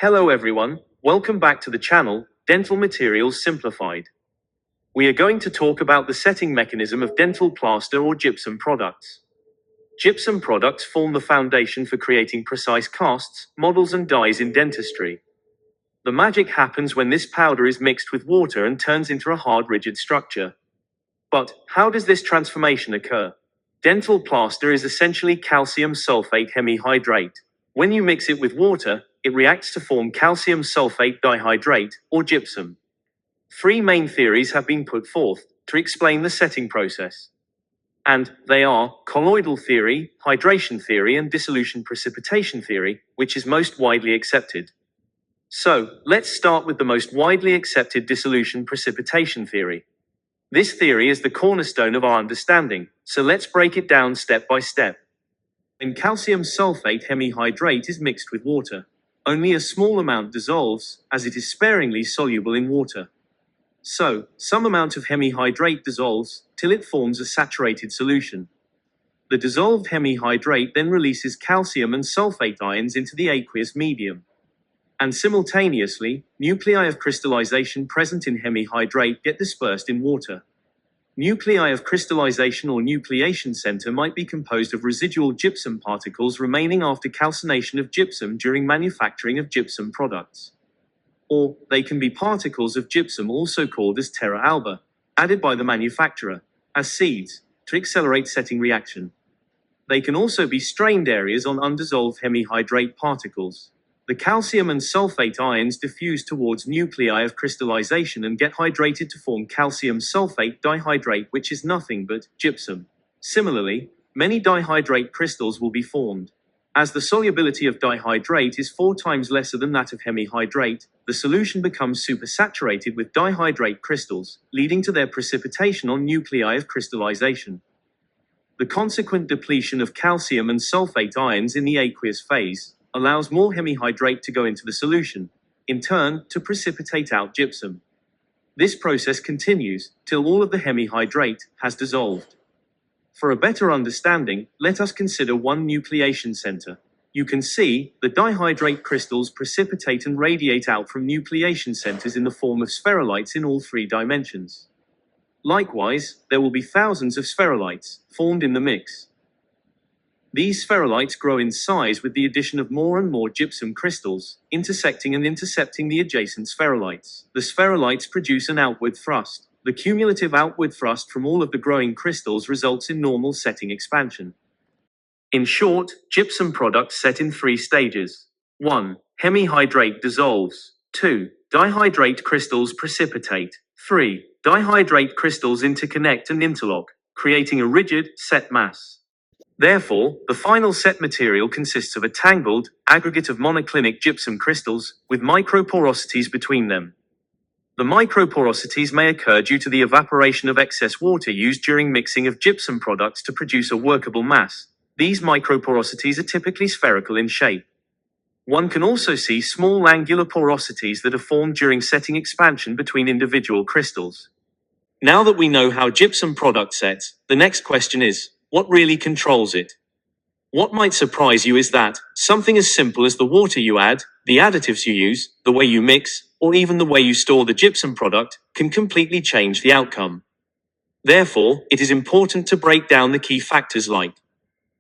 Hello everyone, welcome back to the channel, Dental Materials Simplified. We are going to talk about the setting mechanism of dental plaster or gypsum products. Gypsum products form the foundation for creating precise casts, models and dies in dentistry. The magic happens when this powder is mixed with water and turns into a hard, rigid structure. But how does this transformation occur? Dental plaster is essentially calcium sulfate hemihydrate. When you mix it with water, it reacts to form calcium sulfate dihydrate, or gypsum. Three main theories have been put forth to explain the setting process. And they are colloidal theory, hydration theory, and dissolution-precipitation theory, which is most widely accepted. So, let's start with the most widely accepted dissolution-precipitation theory. This theory is the cornerstone of our understanding, so let's break it down step by step. When calcium sulfate hemihydrate is mixed with water, only a small amount dissolves, as it is sparingly soluble in water. So, some amount of hemihydrate dissolves, till it forms a saturated solution. The dissolved hemihydrate then releases calcium and sulfate ions into the aqueous medium. And simultaneously, nuclei of crystallization present in hemihydrate get dispersed in water. Nuclei of crystallization or nucleation center might be composed of residual gypsum particles remaining after calcination of gypsum during manufacturing of gypsum products. Or, they can be particles of gypsum also called as terra alba, added by the manufacturer, as seeds, to accelerate setting reaction. They can also be strained areas on undissolved hemihydrate particles. The calcium and sulfate ions diffuse towards nuclei of crystallization and get hydrated to form calcium sulfate dihydrate, which is nothing but gypsum. Similarly, many dihydrate crystals will be formed. As the solubility of dihydrate is 4 times lesser than that of hemihydrate, the solution becomes supersaturated with dihydrate crystals, leading to their precipitation on nuclei of crystallization. The consequent depletion of calcium and sulfate ions in the aqueous phase allows more hemihydrate to go into the solution, in turn, to precipitate out gypsum. This process continues till all of the hemihydrate has dissolved. For a better understanding, let us consider one nucleation center. You can see the dihydrate crystals precipitate and radiate out from nucleation centers in the form of spherulites in all 3 dimensions. Likewise, there will be thousands of spherulites formed in the mix. These spherulites grow in size with the addition of more and more gypsum crystals, intersecting and intercepting the adjacent spherulites. The spherulites produce an outward thrust. The cumulative outward thrust from all of the growing crystals results in normal setting expansion. In short, gypsum products set in 3 stages. 1. Hemihydrate dissolves. 2. Dihydrate crystals precipitate. 3. Dihydrate crystals interconnect and interlock, creating a rigid, set mass. Therefore, the final set material consists of a tangled aggregate of monoclinic gypsum crystals with microporosities between them. The microporosities may occur due to the evaporation of excess water used during mixing of gypsum products to produce a workable mass. These microporosities are typically spherical in shape. One can also see small angular porosities that are formed during setting expansion between individual crystals. Now that we know how gypsum product sets, the next question is, what really controls it? What might surprise you is that something as simple as the water you add, the additives you use, the way you mix, or even the way you store the gypsum product can completely change the outcome. Therefore, it is important to break down the key factors like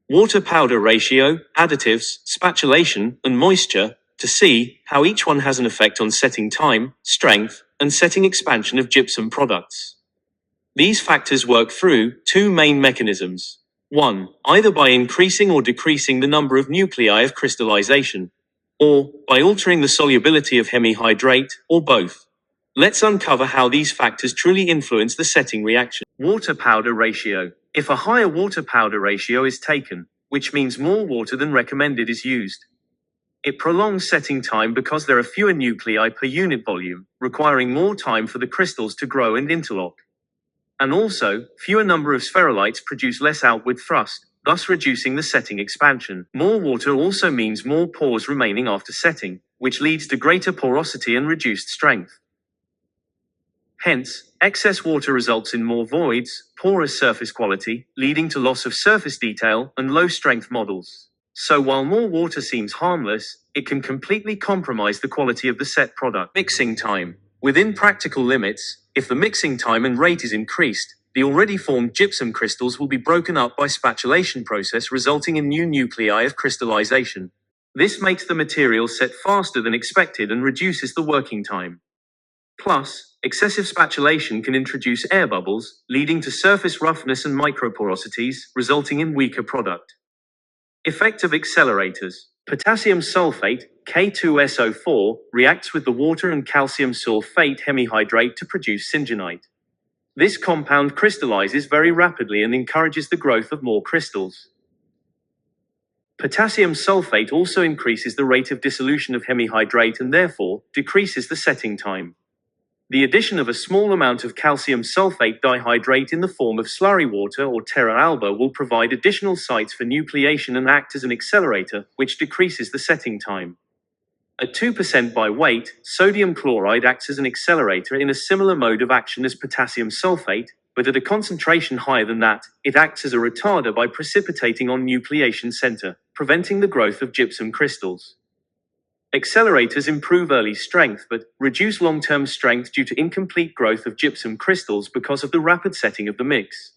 water-powder ratio, additives, spatulation, and moisture to see how each one has an effect on setting time, strength, and setting expansion of gypsum products. These factors work through 2 main mechanisms. 1. Either by increasing or decreasing the number of nuclei of crystallization, or by altering the solubility of hemihydrate, or both. Let's uncover how these factors truly influence the setting reaction. Water-powder ratio. If a higher water-powder ratio is taken, which means more water than recommended is used, it prolongs setting time because there are fewer nuclei per unit volume, requiring more time for the crystals to grow and interlock. And also, fewer number of spherulites produce less outward thrust, thus reducing the setting expansion. More water also means more pores remaining after setting, which leads to greater porosity and reduced strength. Hence, excess water results in more voids, porous surface quality, leading to loss of surface detail and low-strength models. So while more water seems harmless, it can completely compromise the quality of the set product. Mixing time. Within practical limits, if the mixing time and rate is increased, the already formed gypsum crystals will be broken up by spatulation process, resulting in new nuclei of crystallization. This makes the material set faster than expected and reduces the working time. Plus, excessive spatulation can introduce air bubbles, leading to surface roughness and microporosities, resulting in weaker product. Effect of accelerators. Potassium sulfate, K2SO4, reacts with the water and calcium sulfate hemihydrate to produce syngenite. This compound crystallizes very rapidly and encourages the growth of more crystals. Potassium sulfate also increases the rate of dissolution of hemihydrate and therefore decreases the setting time. The addition of a small amount of calcium sulfate dihydrate in the form of slurry water or terra alba will provide additional sites for nucleation and act as an accelerator, which decreases the setting time. At 2% by weight, sodium chloride acts as an accelerator in a similar mode of action as potassium sulfate, but at a concentration higher than that, it acts as a retarder by precipitating on nucleation center, preventing the growth of gypsum crystals. Accelerators improve early strength but reduce long-term strength due to incomplete growth of gypsum crystals because of the rapid setting of the mix.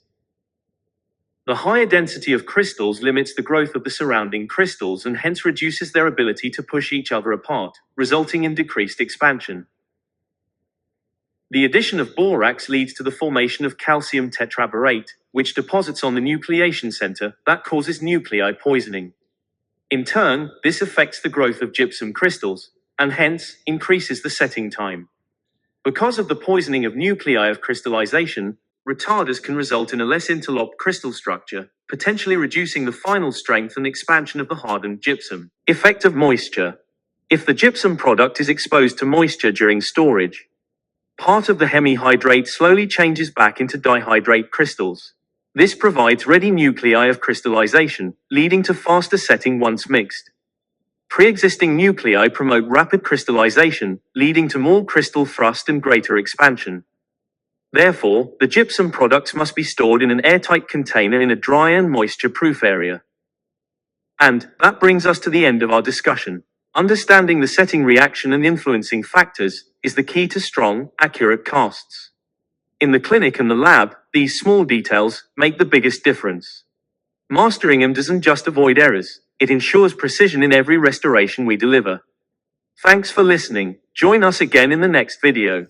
The higher density of crystals limits the growth of the surrounding crystals and hence reduces their ability to push each other apart, resulting in decreased expansion. The addition of borax leads to the formation of calcium tetraborate, which deposits on the nucleation center that causes nuclei poisoning. In turn, this affects the growth of gypsum crystals, and hence increases the setting time. Because of the poisoning of nuclei of crystallization, retarders can result in a less interlocked crystal structure, potentially reducing the final strength and expansion of the hardened gypsum. Effect of moisture. If the gypsum product is exposed to moisture during storage, part of the hemihydrate slowly changes back into dihydrate crystals. This provides ready nuclei of crystallization, leading to faster setting once mixed. Pre-existing nuclei promote rapid crystallization, leading to more crystal thrust and greater expansion. Therefore, the gypsum products must be stored in an airtight container in a dry and moisture-proof area. And that brings us to the end of our discussion. Understanding the setting reaction and influencing factors is the key to strong, accurate casts. In the clinic and the lab, these small details make the biggest difference. Mastering them doesn't just avoid errors, it ensures precision in every restoration we deliver. Thanks for listening. Join us again in the next video.